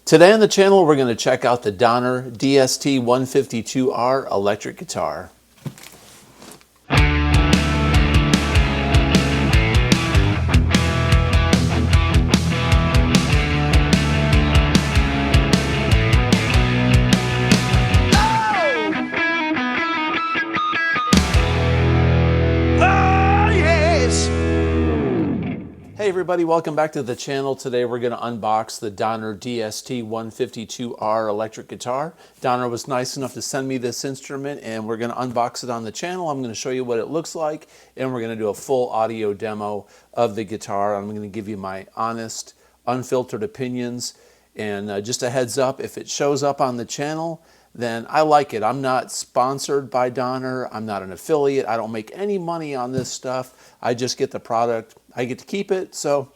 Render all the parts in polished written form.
Today on the channel, we're going to check out the Donner DST 152R electric guitar. Hey everybody, welcome back to the channel. Today we're going to unbox the Donner DST 152R electric guitar. Donner was nice enough to send me this instrument and we're going to unbox it on the channel. I'm going to show you what it looks like and we're going to do a full audio demo of the guitar. I'm going to give you my honest, unfiltered opinions, and just a heads up, if it shows up on the channel, then I like it. I'm not sponsored by Donner. I'm not an affiliate. I don't make any money on this stuff. I just get the product. I get to keep it. So,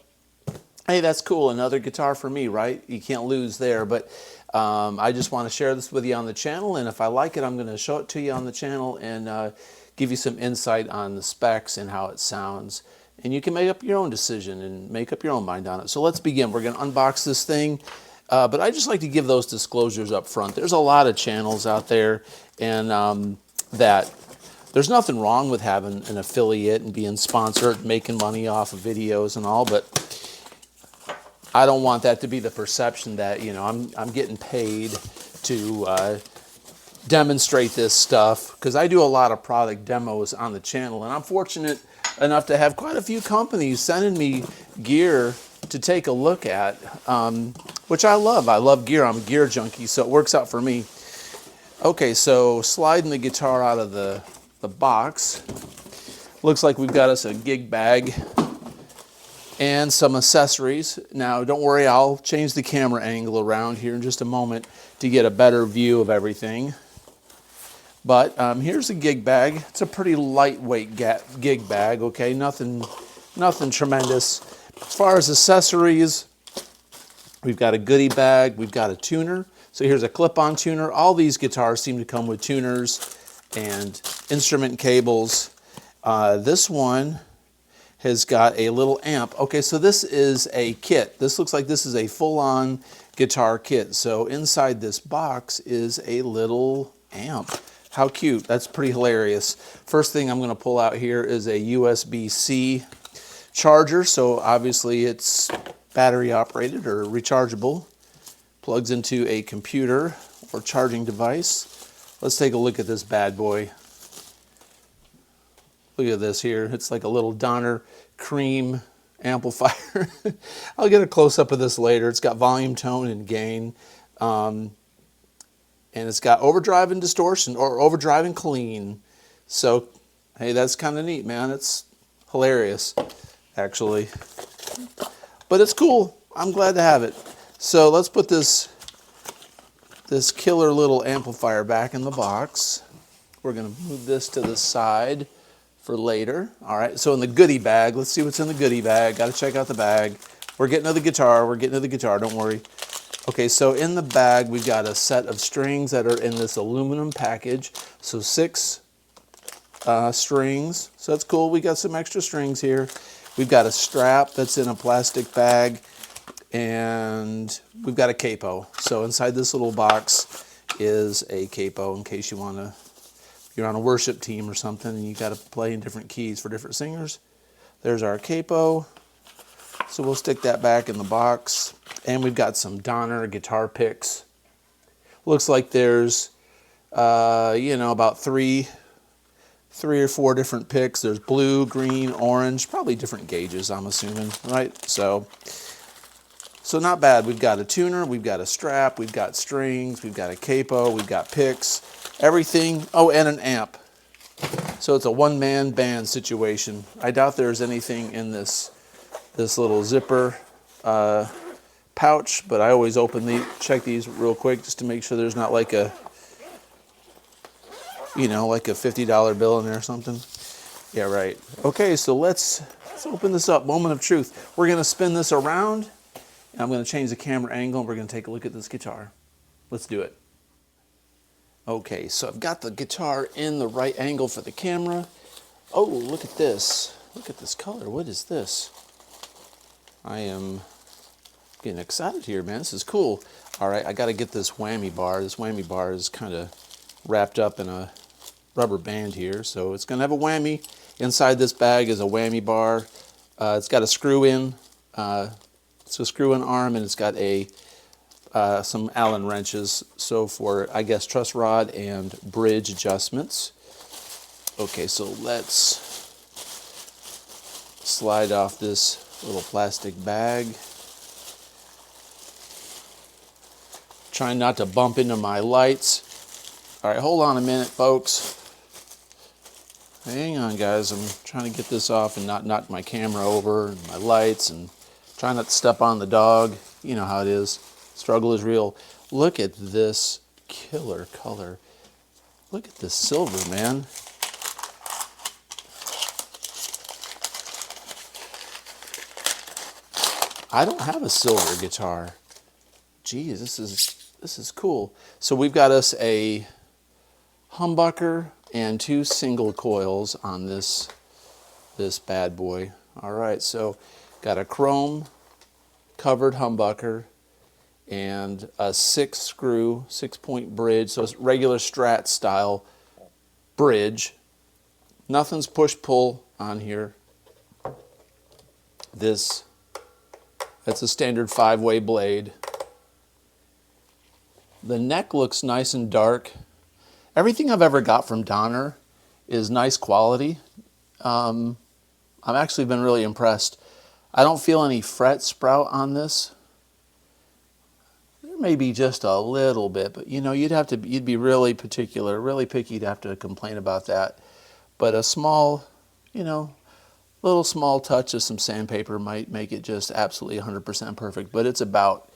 hey, that's cool. Another guitar for me, right? You can't lose there. But I just want to share this with you on the channel. And if I like it, I'm going to show it to you on the channel and give you some insight on the specs and how it sounds. And you can make up your own decision and make up your own mind on it. So let's begin. We're going to unbox this thing. But I just like to give those disclosures up front. There's a lot of channels out there, and that there's nothing wrong with having an affiliate and being sponsored, making money off of videos and all, but I don't want that to be the perception that, you know, I'm getting paid to demonstrate this stuff, because I do a lot of product demos on the channel, and I'm fortunate enough to have quite a few companies sending me gear to take a look at, which I love. I love gear. I'm a gear junkie, so it works out for me. Okay, so sliding the guitar out of the box, looks like we've got us a gig bag and some accessories. Now, don't worry, I'll change the camera angle around here in just a moment to get a better view of everything. But here's a gig bag. It's a pretty lightweight gig bag, okay? Nothing tremendous. As far as accessories, we've got a goodie bag, we've got a tuner. So here's a clip-on tuner. All these guitars seem to come with tuners and instrument cables. This one has got a little amp. Okay, so this is a kit. This looks like this is a full-on guitar kit. So inside this box is a little amp. How cute. That's pretty hilarious. First thing I'm going to pull out here is a USB-C charger. So obviously it's battery operated or rechargeable. Plugs into a computer or charging device. Let's take a look at this bad boy. Look at this here. It's like a little Donner cream amplifier. I'll get a close-up of this later. It's got volume, tone, and gain. And it's got overdrive and distortion, or overdrive and clean. So, hey, that's kind of neat, man. It's hilarious, actually. But it's cool. I'm glad to have it. So let's put this killer little amplifier back in the box. We're going to move this to the side for later. All right, so in the goodie bag, let's see what's in the goodie bag. Got to check out the bag. We're getting to the guitar. We're getting to the guitar. Don't worry. Okay, so in the bag, we've got a set of strings that are in this aluminum package. So 6 strings. So that's cool. We got some extra strings here. We've got a strap that's in a plastic bag. And we've got a capo. So inside this little box is a capo in case you want to, you're on a worship team or something and you got to play in different keys for different singers. There's our capo. So we'll stick that back in the box. And we've got some Donner guitar picks. Looks like there's, you know, about three or four different picks. There's blue, green, orange, probably different gauges, I'm assuming, right? So not bad. We've got a tuner, we've got a strap, we've got strings, we've got a capo, we've got picks, everything. Oh, and an amp. So it's a one-man band situation. I doubt there's anything in this little zipper pouch, but I always check these real quick just to make sure there's not like a, you know, like a $50 bill in there or something. Yeah, right. Okay, so let's open this up. Moment of truth. We're going to spin this around. And I'm going to change the camera angle and we're going to take a look at this guitar. Let's do it. Okay, so I've got the guitar in the right angle for the camera. Oh, look at this. Look at this color. What is this? I am Getting excited here, man. This is cool. All right, I got to get this whammy bar. This whammy bar is kind of wrapped up in a rubber band here, so it's going to have a whammy. Inside this bag is a whammy bar. It's got a screw-in. It's a screw-in arm, and it's got a some Allen wrenches. So for, I guess, truss rod and bridge adjustments. Okay, so let's slide off this little plastic bag. Trying not to bump into my lights. All right, hold on a minute, folks. Hang on, guys. I'm trying to get this off and not knock my camera over and my lights, and trying not to step on the dog. You know how it is. Struggle is real. Look at this killer color. Look at this silver, man. I don't have a silver guitar. Geez, this is cool. So we've got us a humbucker and 2 single coils on this bad boy. All right, so got a chrome covered humbucker and a 6-screw, 6-point bridge. So it's regular Strat style bridge. Nothing's push-pull on here. That's a standard 5-way blade. The neck looks nice and dark. Everything I've ever got from Donner is nice quality. I've actually been really impressed. I don't feel any fret sprout on this. There may be just a little bit, but you know, you'd be really particular, really picky to have to complain about that. But a small, you know, little small touch of some sandpaper might make it just absolutely 100% perfect. But it's about,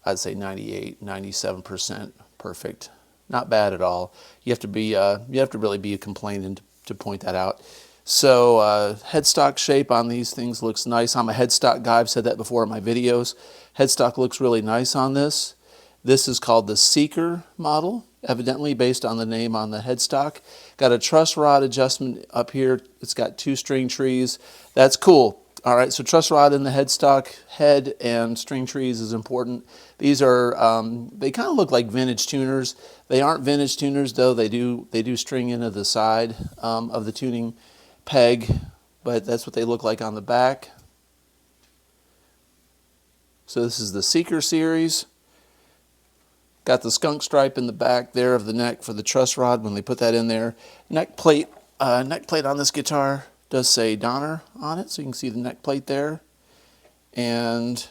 I'd say 98, 97% perfect. Not bad at all. You have to really be a complainant to point that out. So headstock shape on these things looks nice. I'm a headstock guy. I've said that before in my videos. Headstock looks really nice on this. This is called the Seeker model, evidently based on the name on the headstock. Got a truss rod adjustment up here. It's got 2 string trees. That's cool. All right, so truss rod in the headstock, head and string trees is important. These are, they kind of look like vintage tuners. They aren't vintage tuners though. They do string into the side of the tuning peg, but that's what they look like on the back. So this is the Seeker series. Got the skunk stripe in the back there of the neck for the truss rod when they put that in there. Neck plate on this guitar does say Donner on it, so you can see the neck plate there. And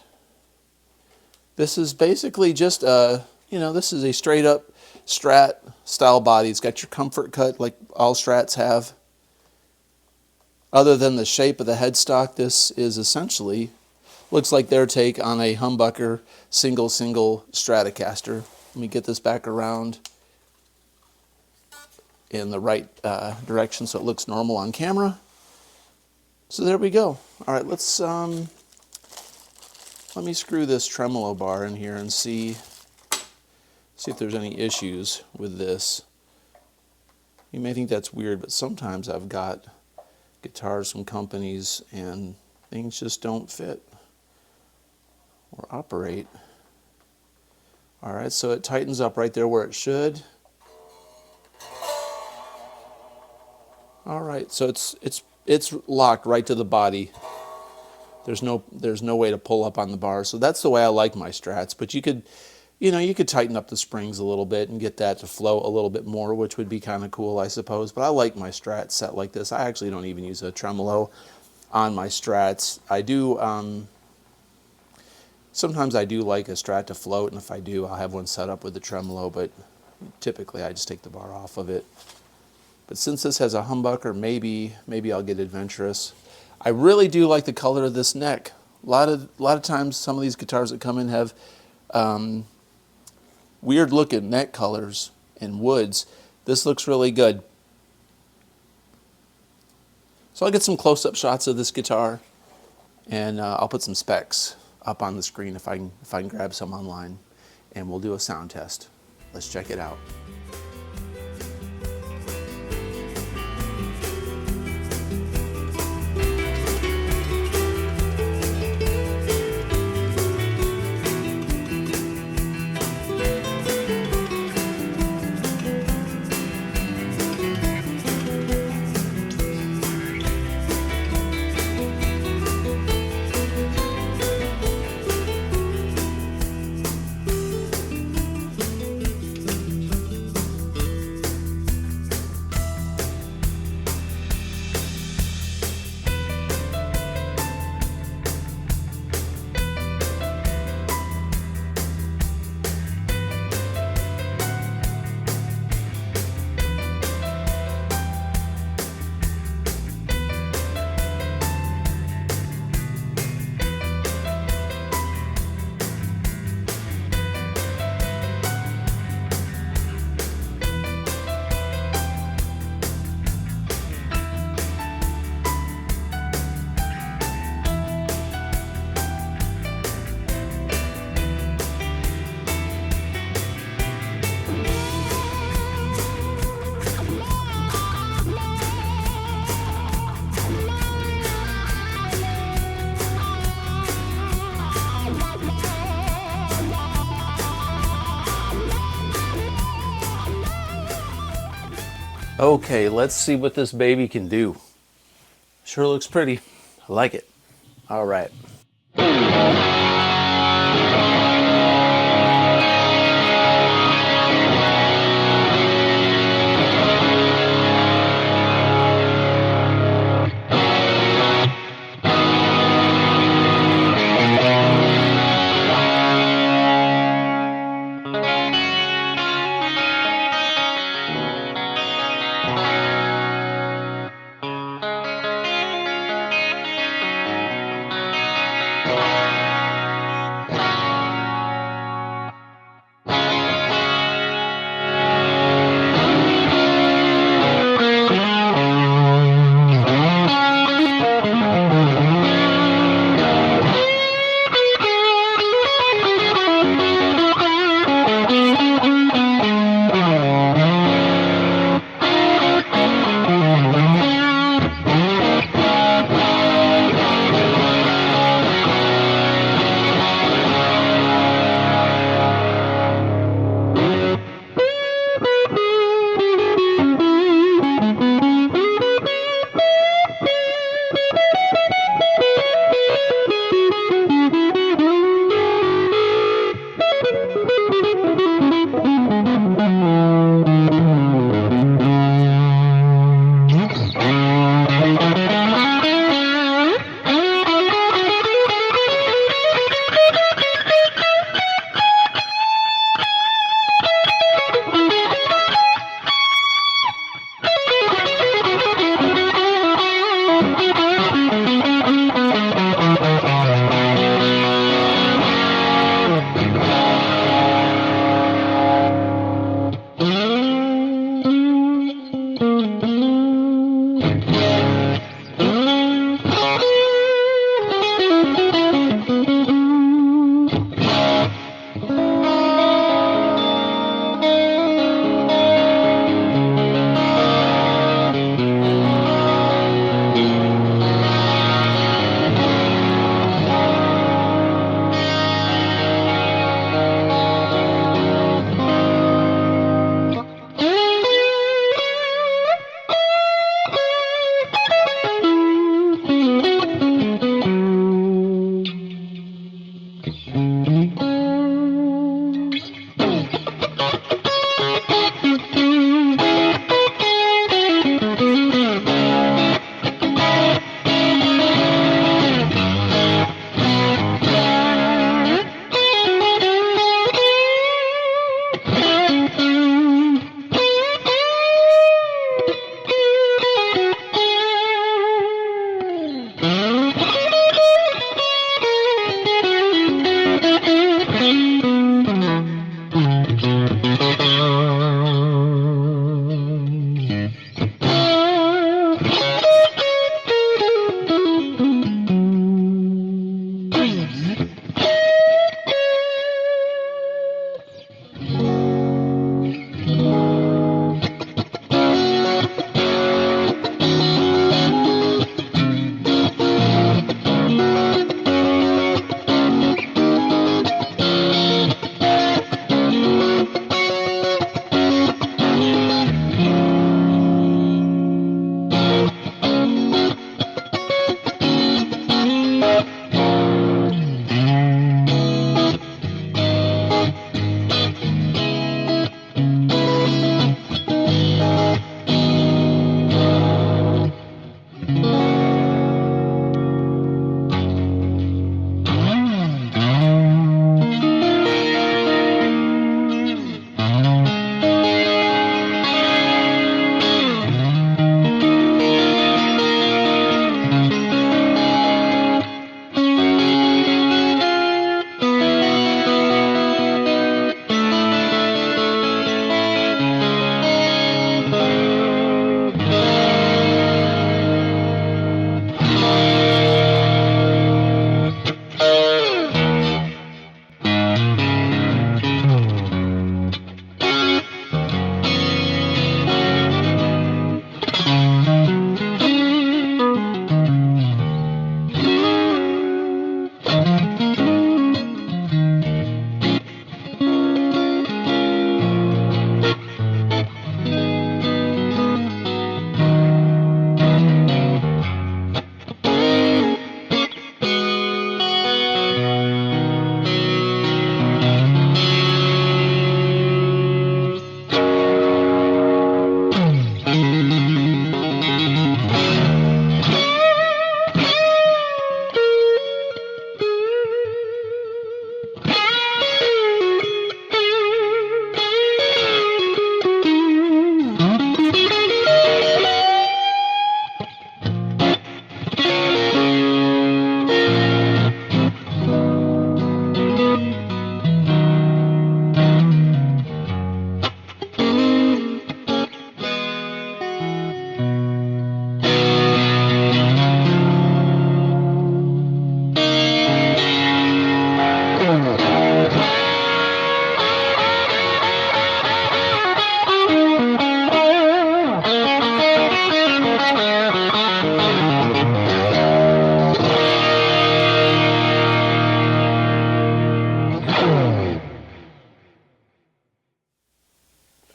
this is basically just this is a straight up Strat style body. It's got your comfort cut like all Strats have. Other than the shape of the headstock, this is essentially, looks like their take on a humbucker single Stratocaster. Let me get this back around in the right direction so it looks normal on camera. So there we go. All right, let's let me screw this tremolo bar in here and see if there's any issues with this. You may think that's weird, but sometimes I've got guitars from companies and things just don't fit or operate. All right, so it tightens up right there where it should. All right, so it's locked right to the body. There's no way to pull up on the bar. So that's the way I like my Strats. But you could tighten up the springs a little bit and get that to flow a little bit more, which would be kind of cool, I suppose. But I like my Strats set like this. I actually don't even use a tremolo on my Strats. I do. Sometimes I do like a Strat to float, and if I do, I'll have one set up with the tremolo. But typically, I just take the bar off of it. But since this has a humbucker, maybe I'll get adventurous. I really do like the color of this neck. A lot of times, some of these guitars that come in have weird looking neck colors and woods. This looks really good. So I'll get some close-up shots of this guitar, and I'll put some specs up on the screen if I can grab some online, and we'll do a sound test. Let's check it out. Okay, let's see what this baby can do. Sure looks pretty. I like it. All right.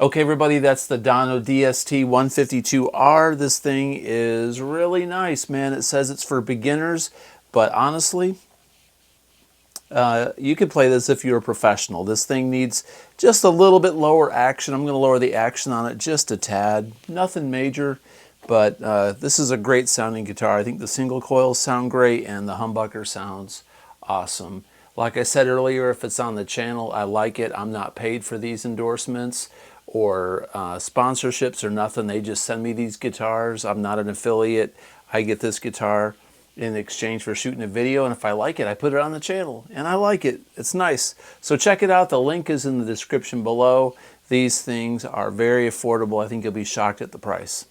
Okay, everybody, that's the Dono DST 152R. This thing is really nice, man. It says it's for beginners, but honestly, you could play this if you're a professional. This thing needs just a little bit lower action. I'm going to lower the action on it just a tad. Nothing major, but this is a great sounding guitar. I think the single coils sound great and the humbucker sounds awesome. Like I said earlier, if it's on the channel, I like it. I'm not paid for these endorsements or sponsorships or nothing. They just send me these guitars. I'm not an affiliate. I get this guitar in exchange for shooting a video, and if I like it, I put it on the channel, and I like it. It's nice. So check it out. The link is in the description below. These things are very affordable. I think you'll be shocked at the price.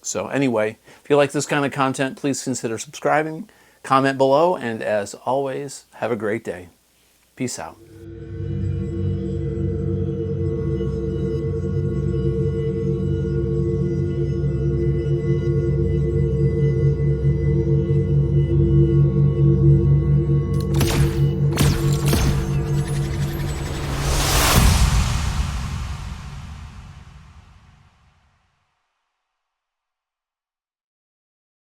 So anyway, if you like this kind of content, please consider subscribing, comment below, and as always, have a great day. Peace out.